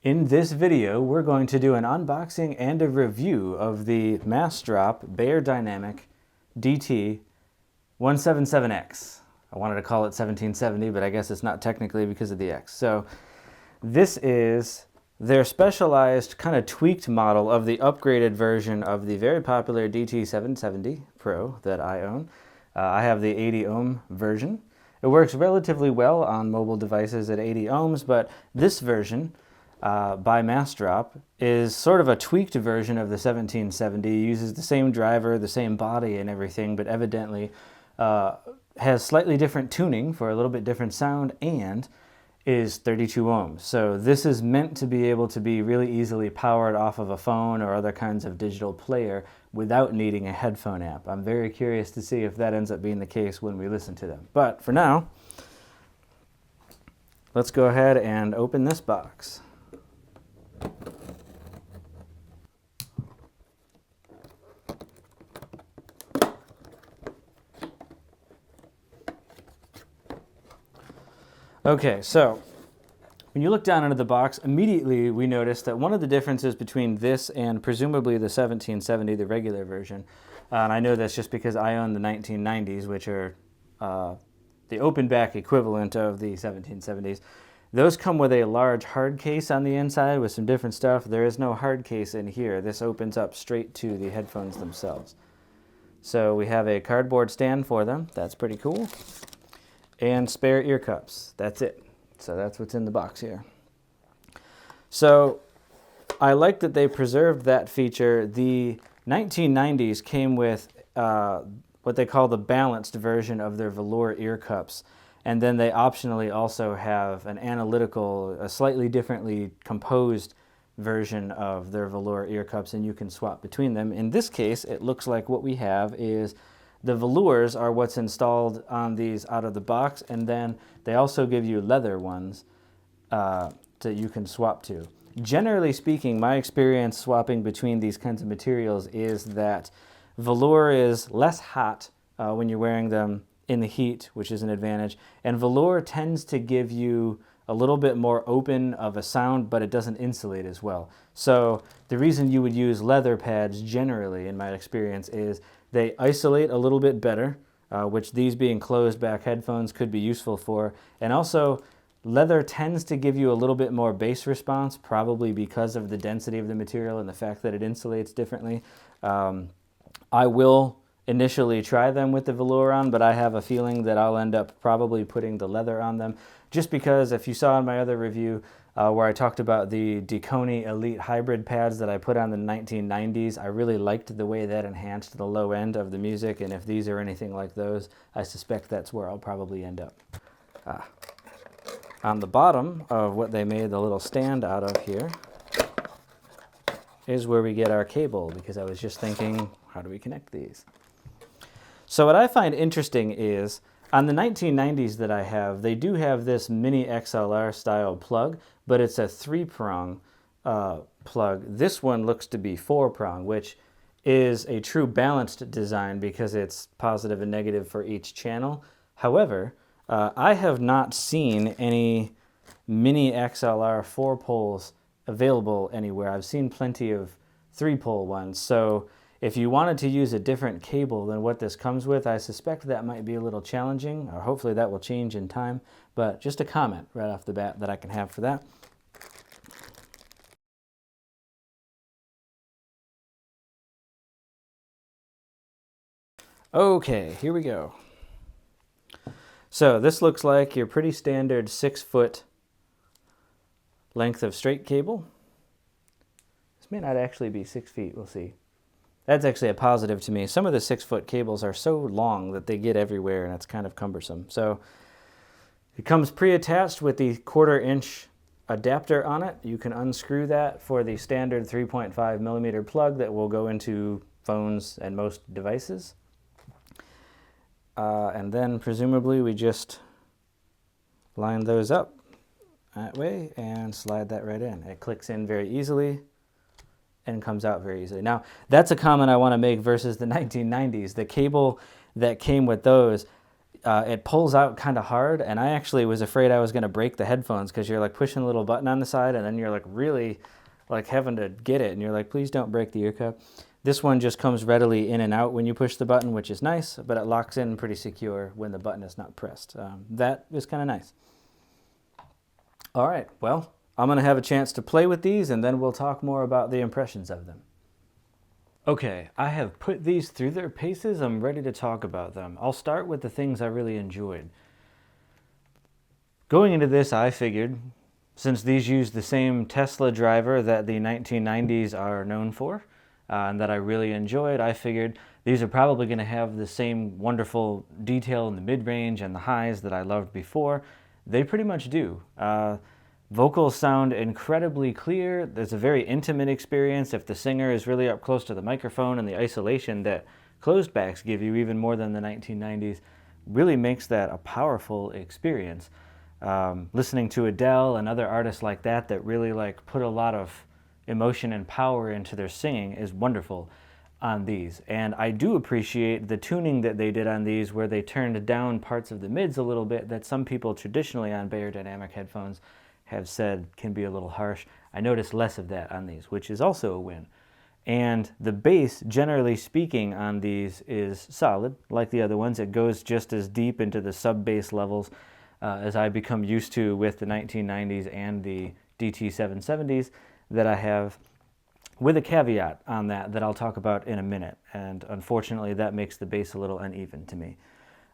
In this video, we're going to do an unboxing and a review of the Massdrop Beyerdynamic DT 177X. I wanted to call it 1770, but I guess it's not technically because of the X. So this is their specialized, kind of tweaked model of the upgraded version of the very popular DT 770 Pro that I own. I have the 80 ohm version. It works relatively well on mobile devices at 80 ohms, but this version by Massdrop is sort of a tweaked version of the 1770. It uses the same driver, the same body and everything, but evidently has slightly different tuning for a little bit different sound and is 32 ohms. So this is meant to be able to be really easily powered off of a phone or other kinds of digital player without needing a headphone amp. I'm very curious to see if that ends up being the case when we listen to them. But for now, let's go ahead and open this box. Okay, so when you look down into the box, immediately we notice that one of the differences between this and presumably the 1770, the regular version, and I know that's just because I own the 1990s, which are the open back equivalent of the 1770s. Those come with a large hard case on the inside with some different stuff. There is no hard case in here. This opens up straight to the headphones themselves. So we have a cardboard stand for them. That's pretty cool. And spare ear cups. That's it. So that's what's in the box here. So I like that they preserved that feature. The 1990s came with what they call the balanced version of their velour ear cups. And then they optionally also have an analytical, a slightly differently composed version of their velour ear cups, and you can swap between them. In this case, it looks like what we have is the velours are what's installed on these out of the box, and then they also give you leather ones that you can swap to. Generally speaking, my experience swapping between these kinds of materials is that velour is less hot when you're wearing them in the heat, which is an advantage, and velour tends to give you a little bit more open of a sound, but it doesn't insulate as well. So the reason you would use leather pads generally, in my experience, is they isolate a little bit better, which these being closed back headphones could be useful for, and also leather tends to give you a little bit more bass response, probably because of the density of the material and the fact that it insulates differently. I will initially try them with the velour on, but I have a feeling that I'll end up probably putting the leather on them, just because if you saw in my other review where I talked about the Deconi Elite hybrid pads that I put on the 1990s, I really liked the way that enhanced the low end of the music, and if these are anything like those, I suspect that's where I'll probably end up. On the bottom of what they made the little stand out of here is where we get our cable, because I was just thinking, how do we connect these? So what I find interesting is, on the 1990s that I have, they do have this mini XLR style plug, but it's a 3-prong plug. This one looks to be 4-prong, which is a true balanced design because it's positive and negative for each channel. However, I have not seen any mini XLR 4 poles available anywhere. I've seen plenty of 3-pole ones. So if you wanted to use a different cable than what this comes with, I suspect that might be a little challenging, or hopefully that will change in time. But just a comment right off the bat that I can have for that. Okay, here we go. So this looks like your pretty standard 6-foot length of straight cable. This may not actually be 6 feet, we'll see. That's actually a positive to me. Some of the 6-foot cables are so long that they get everywhere and it's kind of cumbersome. So it comes pre-attached with the 1/4-inch adapter on it. You can unscrew that for the standard 3.5 millimeter plug that will go into phones and most devices. And then presumably we just line those up that way and slide that right in. It clicks in very easily and comes out very easily. Now, that's a comment I want to make versus the 1990s. The cable that came with those, it pulls out kind of hard, and I actually was afraid I was going to break the headphones because you're like pushing a little button on the side, and then you're like really like having to get it, and you're like, please don't break the ear cup. This one just comes readily in and out when you push the button, which is nice, but it locks in pretty secure when the button is not pressed. That is kind of nice. All right, well, I'm going to have a chance to play with these, and then we'll talk more about the impressions of them. Okay, I have put these through their paces. I'm ready to talk about them. I'll start with the things I really enjoyed. Going into this, I figured, since these use the same Tesla driver that the 1990s are known for, and that I really enjoyed, I figured these are probably going to have the same wonderful detail in the mid-range and the highs that I loved before. They pretty much do. Vocals sound incredibly clear. There's a very intimate experience if the singer is really up close to the microphone, and the isolation that closed backs give you, even more than the 1990s, really makes that a powerful experience. Listening to Adele and other artists like that really like put a lot of emotion and power into their singing is wonderful on these. And I do appreciate the tuning that they did on these, where they turned down parts of the mids a little bit that some people traditionally on Beyerdynamic headphones have said can be a little harsh. I noticed less of that on these, which is also a win. And the bass, generally speaking, on these is solid, like the other ones. It goes just as deep into the sub-bass levels as I become used to with the 1990s and the DT 770s that I have, with a caveat on that I'll talk about in a minute. And unfortunately, that makes the bass a little uneven to me.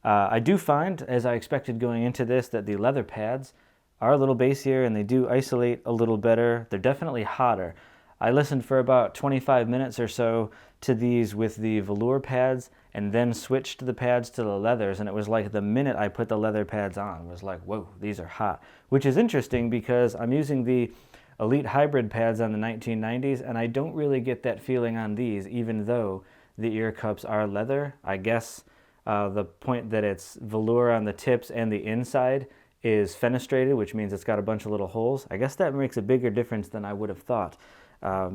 I do find, as I expected going into this, that the leather pads are a little bassier and they do isolate a little better. They're definitely hotter. I listened for about 25 minutes or so to these with the velour pads and then switched the pads to the leathers, and it was like the minute I put the leather pads on, it was like, whoa, these are hot. Which is interesting because I'm using the Elite Hybrid pads on the 1990s, and I don't really get that feeling on these, even though the ear cups are leather. I guess the point that it's velour on the tips and the inside is fenestrated, which means it's got a bunch of little holes. I guess that makes a bigger difference than I would have thought,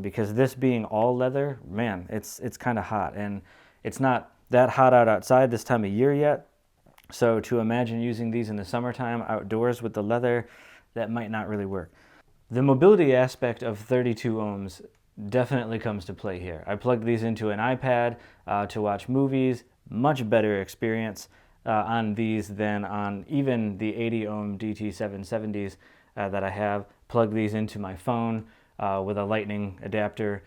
because this being all leather, man, it's kind of hot, and it's not that hot outside this time of year yet. So to imagine using these in the summertime outdoors with the leather, that might not really work. The mobility aspect of 32 ohms definitely comes to play here. I plugged these into an iPad to watch movies. Much better experience on these than on even the 80 ohm DT 770s that I have. Plug these into my phone with a lightning adapter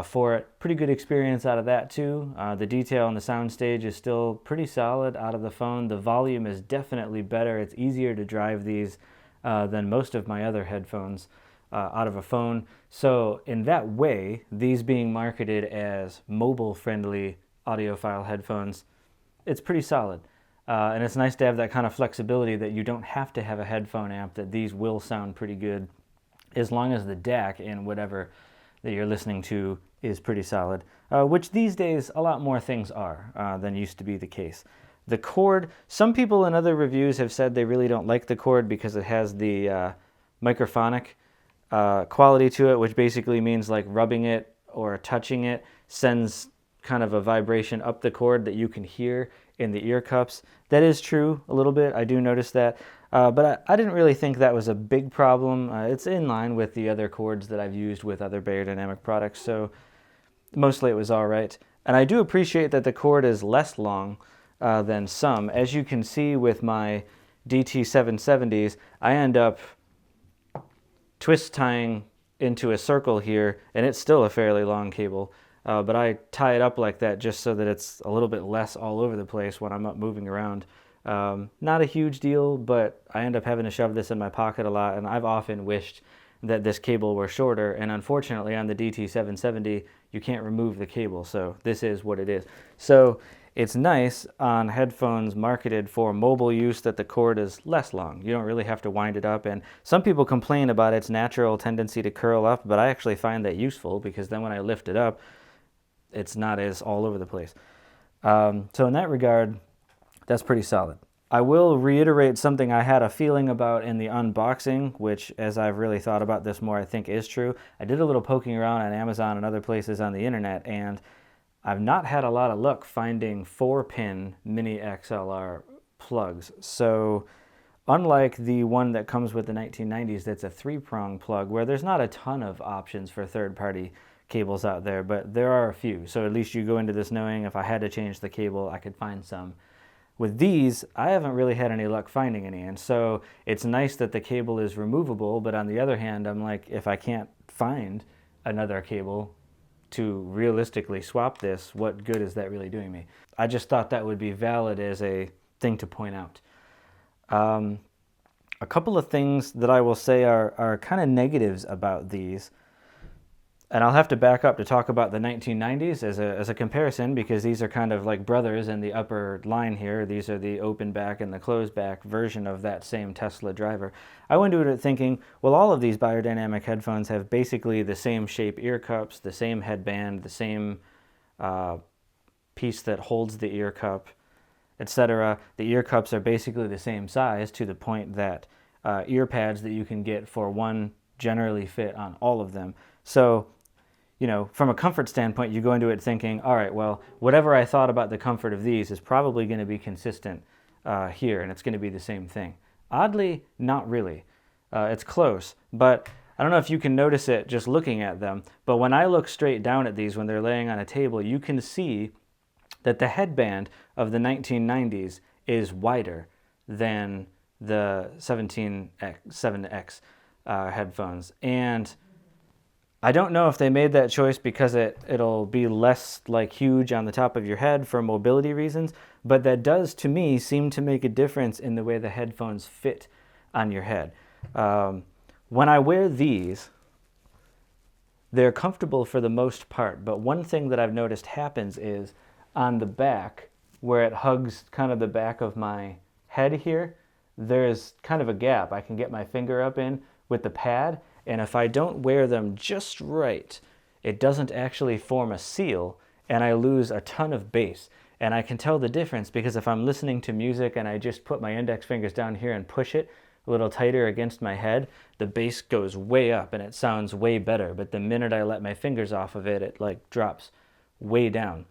for it. Pretty good experience out of that too. The detail on the soundstage is still pretty solid out of the phone. The volume is definitely better. It's easier to drive these than most of my other headphones out of a phone. So in that way, these being marketed as mobile-friendly audiophile headphones, it's pretty solid. And it's nice to have that kind of flexibility that you don't have to have a headphone amp, that these will sound pretty good as long as the DAC in whatever that you're listening to is pretty solid, which these days a lot more things are than used to be the case. The cord, some people in other reviews have said they really don't like the cord because it has the microphonic quality to it, which basically means like rubbing it or touching it sends kind of a vibration up the cord that you can hear in the ear cups. That is true a little bit. I do notice that. But I didn't really think that was a big problem. It's in line with the other cords that I've used with other Beyerdynamic products, so mostly it was all right. And I do appreciate that the cord is less long than some. As you can see with my DT 770s, I end up twist tying into a circle here, and it's still a fairly long cable. But I tie it up like that just so that it's a little bit less all over the place when I'm up moving around. Not a huge deal, but I end up having to shove this in my pocket a lot, and I've often wished that this cable were shorter, and unfortunately on the DT 770 you can't remove the cable, so this is what it is. So it's nice on headphones marketed for mobile use that the cord is less long. You don't really have to wind it up, and some people complain about its natural tendency to curl up, but I actually find that useful because then when I lift it up, it's not as all over the place. So in that regard, that's pretty solid. I will reiterate something I had a feeling about in the unboxing, which, as I've really thought about this more, I think is true. I did a little poking around on Amazon and other places on the internet, and I've not had a lot of luck finding 4-pin mini XLR plugs. So unlike the one that comes with the 1990s that's a 3-prong plug, where there's not a ton of options for third-party cables out there, but there are a few. So at least you go into this knowing if I had to change the cable, I could find some. With these, I haven't really had any luck finding any, and so it's nice that the cable is removable, but on the other hand, I'm like, if I can't find another cable to realistically swap this, what good is that really doing me? I just thought that would be valid as a thing to point out. A couple of things that I will say are kind of negatives about these, and I'll have to back up to talk about the 1990s as a comparison, because these are kind of like brothers in the upper line here. These are the open back and the closed back version of that same Tesla driver. I went into it thinking, well, all of these Beyerdynamic headphones have basically the same shape ear cups, the same headband, the same piece that holds the ear cup, etc. The ear cups are basically the same size, to the point that ear pads that you can get for one generally fit on all of them. So, you know, from a comfort standpoint, you go into it thinking, all right, well, whatever I thought about the comfort of these is probably going to be consistent here, and it's going to be the same thing. Oddly, not really. It's close, but I don't know if you can notice it just looking at them, but when I look straight down at these when they're laying on a table, you can see that the headband of the 1990s is wider than the 7X headphones. And I don't know if they made that choice because it'll be less like huge on the top of your head for mobility reasons, but that does to me seem to make a difference in the way the headphones fit on your head. When I wear these, they're comfortable for the most part, but one thing that I've noticed happens is on the back, where it hugs kind of the back of my head here, there's kind of a gap I can get my finger up in with the pad, and if I don't wear them just right, it doesn't actually form a seal, and I lose a ton of bass. And I can tell the difference because if I'm listening to music and I just put my index fingers down here and push it a little tighter against my head, the bass goes way up and it sounds way better. But the minute I let my fingers off of it, it like drops way down.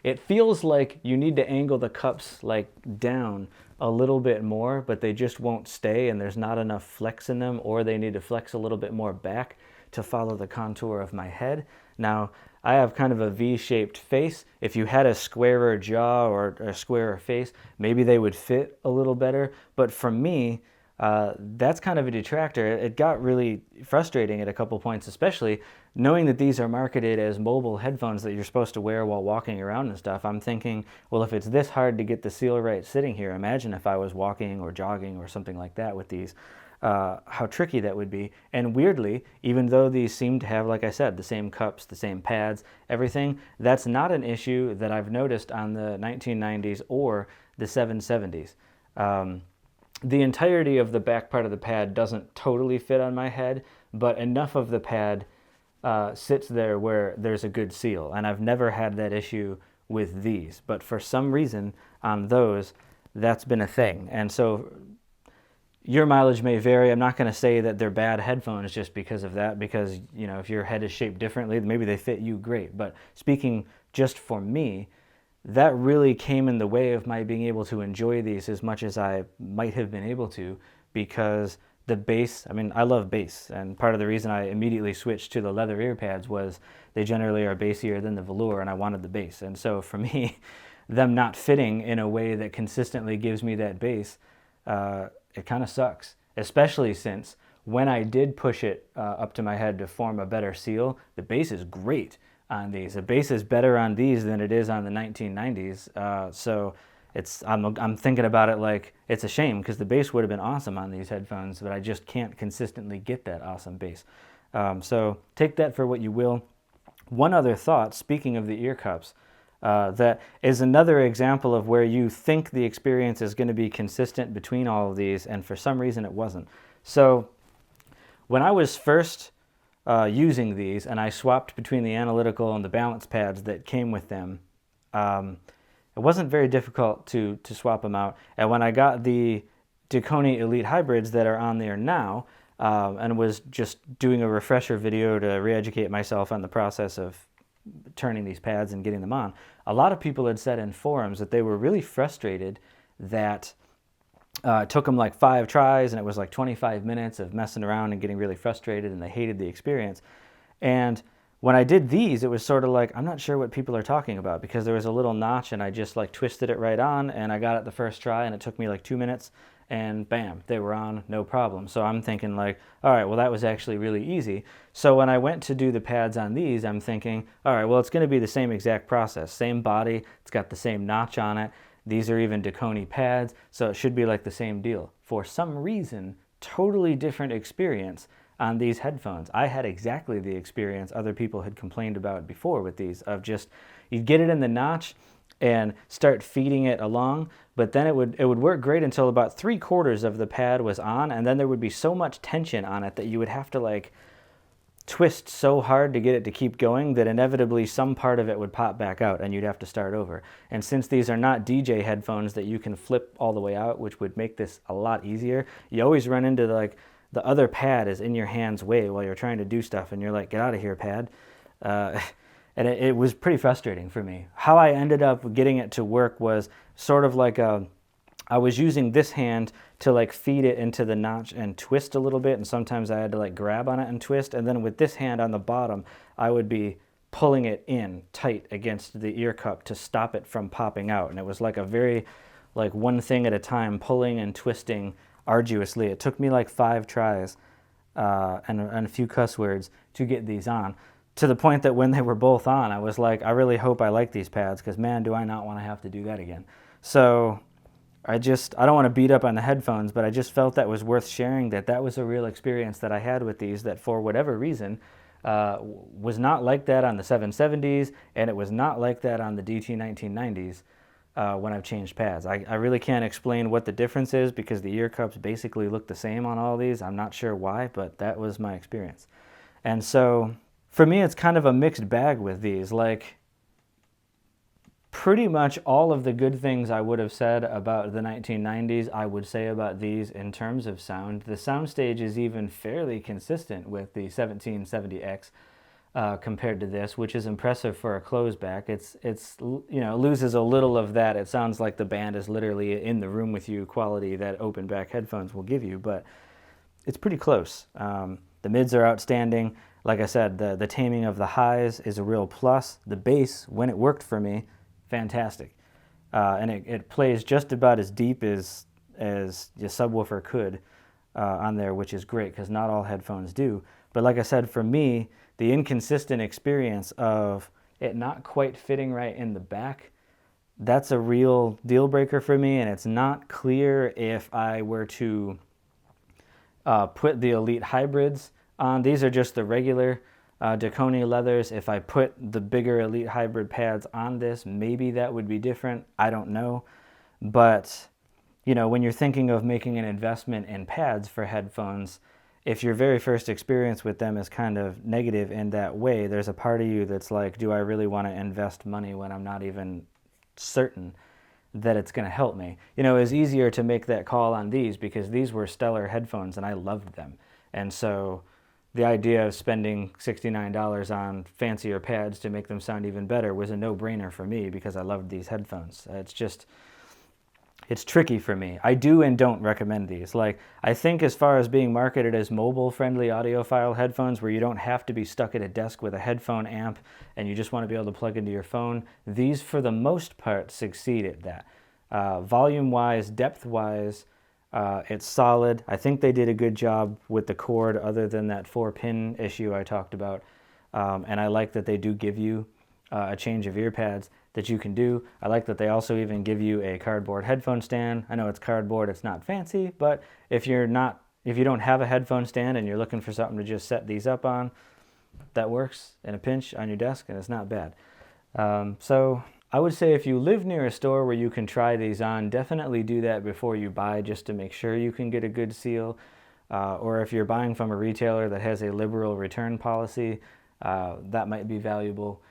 It feels like you need to angle the cups like down a little bit more, but they just won't stay, and there's not enough flex in them, or they need to flex a little bit more back to follow the contour of my head. Now, I have kind of a V-shaped face. If you had a squarer jaw or a squarer face, maybe they would fit a little better. But for me, that's kind of a detractor. It got really frustrating at a couple points, especially knowing that these are marketed as mobile headphones that you're supposed to wear while walking around and stuff. I'm thinking, well, if it's this hard to get the seal right sitting here, imagine if I was walking or jogging or something like that with these. How tricky that would be. And weirdly, even though these seem to have, like I said, the same cups, the same pads, everything, that's not an issue that I've noticed on the 1990s or the 770s. The entirety of the back part of the pad doesn't totally fit on my head, but enough of the pad sits there where there's a good seal. And I've never had that issue with these, but for some reason on those, that's been a thing. And so your mileage may vary. I'm not going to say that they're bad headphones just because of that, because, you know, if your head is shaped differently, maybe they fit you great. But speaking just for me, that really came in the way of my being able to enjoy these as much as I might have been able to, because the bass, I mean, I love bass, and part of the reason I immediately switched to the leather ear pads was they generally are bassier than the velour, and I wanted the bass. And so for me, them not fitting in a way that consistently gives me that bass, it kind of sucks, especially since when I did push it up to my head to form a better seal, the bass is great on these. The bass is better on these than it is on the 1990s. So I'm thinking about it like it's a shame, because the bass would have been awesome on these headphones, but I just can't consistently get that awesome bass. So take that for what you will. One other thought, speaking of the ear cups, that is another example of where you think the experience is going to be consistent between all of these, and for some reason it wasn't. So when I was first using these and I swapped between the analytical and the balance pads that came with them, it wasn't very difficult to swap them out. And when I got the Duconi Elite Hybrids that are on there now, and was just doing a refresher video to re-educate myself on the process of turning these pads and getting them on, a lot of people had said in forums that they were really frustrated that it took them like 5 tries, and it was like 25 minutes of messing around and getting really frustrated, and they hated the experience. And when I did these, it was sort of like, I'm not sure what people are talking about, because there was a little notch and I just like twisted it right on, and I got it the first try, and it took me like 2 minutes, and bam, they were on, no problem. So I'm thinking like, all right, well, that was actually really easy. So when I went to do the pads on these, I'm thinking, all right, well, it's going to be the same exact process, same body, it's got the same notch on it. These are even Dakoni pads, so it should be like the same deal. For some reason, totally different experience on these headphones. I had exactly the experience other people had complained about before with these, of just, you'd get it in the notch and start feeding it along, but then it would work great until about 3/4 of the pad was on, and then there would be so much tension on it that you would have to like twist so hard to get it to keep going that inevitably some part of it would pop back out and you'd have to start over. And since these are not DJ headphones that you can flip all the way out, which would make this a lot easier, you always run into like the other pad is in your hand's way while you're trying to do stuff, and you're like, get out of here, pad. And it was pretty frustrating for me. How I ended up getting it to work was sort of like I was using this hand to like feed it into the notch and twist a little bit, and sometimes I had to like grab on it and twist, and then with this hand on the bottom I would be pulling it in tight against the ear cup to stop it from popping out. And it was like a very like one thing at a time, pulling and twisting arduously. It took me like 5 tries and a few cuss words to get these on, to the point that when they were both on, I was like, I really hope I like these pads, because man, do I not want to have to do that again. So I don't want to beat up on the headphones, but I just felt that was worth sharing, that was a real experience that I had with these, that for whatever reason was not like that on the 770s, and it was not like that on the DT 1990s when I've changed pads. I really can't explain what the difference is, because the ear cups basically look the same on all these. I'm not sure why, but that was my experience. And so for me, it's kind of a mixed bag with these. Like, pretty much all of the good things I would have said about the 1990s, I would say about these in terms of sound. The soundstage is even fairly consistent with the 1770X compared to this, which is impressive for a closeback. It's loses a little of that. It sounds like the band is literally in the room with you quality that open back headphones will give you, but it's pretty close. The mids are outstanding. Like I said, the taming of the highs is a real plus. The bass, when it worked for me, fantastic. And it plays just about as deep as your subwoofer could on there, which is great, because not all headphones do. But like I said, for me, the inconsistent experience of it not quite fitting right in the back, that's a real deal breaker for me, and it's not clear if I were to put the Elite hybrids on. These are just the regular Dakoni leathers. If I put the bigger Elite hybrid pads on this, maybe that would be different. I don't know. But, when you're thinking of making an investment in pads for headphones, if your very first experience with them is kind of negative in that way, there's a part of you that's like, do I really want to invest money when I'm not even certain that it's going to help me? It was easier to make that call on these, because these were stellar headphones and I loved them. And so the idea of spending $69 on fancier pads to make them sound even better was a no-brainer for me, because I loved these headphones. It's tricky for me. I do and don't recommend these. Like, I think as far as being marketed as mobile-friendly audiophile headphones, where you don't have to be stuck at a desk with a headphone amp and you just want to be able to plug into your phone, these for the most part succeed at that. Volume-wise, depth-wise, it's solid. I think they did a good job with the cord, other than that 4-pin issue I talked about. And I like that they do give you a change of ear pads that you can do. I like that they also even give you a cardboard headphone stand. I know it's cardboard, it's not fancy, but if you don't have a headphone stand and you're looking for something to just set these up on, that works in a pinch on your desk, and it's not bad. So I would say if you live near a store where you can try these on, definitely do that before you buy, just to make sure you can get a good seal. Or if you're buying from a retailer that has a liberal return policy, that might be valuable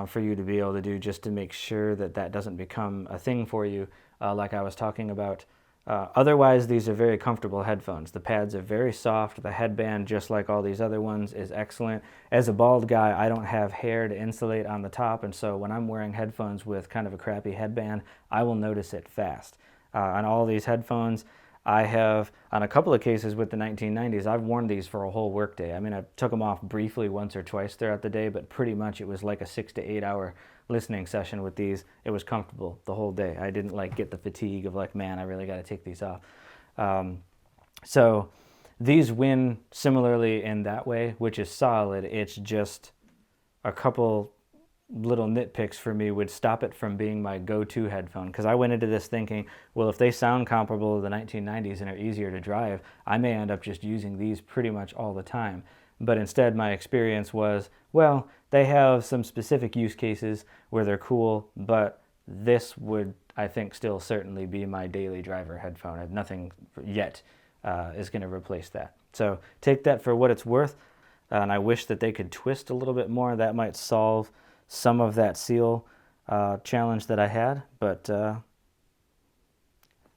for you to be able to do, just to make sure that doesn't become a thing for you, like I was talking about. Otherwise, these are very comfortable headphones. The pads are very soft. The headband, just like all these other ones, is excellent. As a bald guy, I don't have hair to insulate on the top, and so when I'm wearing headphones with kind of a crappy headband, I will notice it fast. on all these headphones. I have, on a couple of cases with the 1990s, I've worn these for a whole workday. I mean, I took them off briefly once or twice throughout the day, but pretty much it was like a 6 to 8 hour listening session with these. It was comfortable the whole day. I didn't like get the fatigue of like, man, I really got to take these off. So these win similarly in that way, which is solid. It's just a couple little nitpicks for me would stop it from being my go-to headphone, because I went into this thinking, well, if they sound comparable to the 1990s and are easier to drive, I may end up just using these pretty much all the time. But instead my experience was, well, they have some specific use cases where they're cool, but this would, I think, still certainly be my daily driver headphone. I have nothing yet is going to replace that. So take that for what it's worth, and I wish that they could twist a little bit more. That might solve some of that seal challenge that I had, but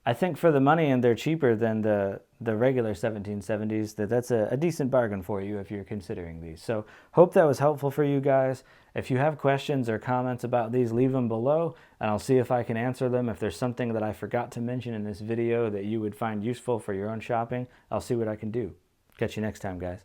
I think for the money, and they're cheaper than the regular 1770s, that's a decent bargain for you if you're considering these. So hope that was helpful for you guys. If you have questions or comments about these, leave them below, and I'll see if I can answer them. If there's something that I forgot to mention in this video that you would find useful for your own shopping, I'll see what I can do. Catch you next time, guys.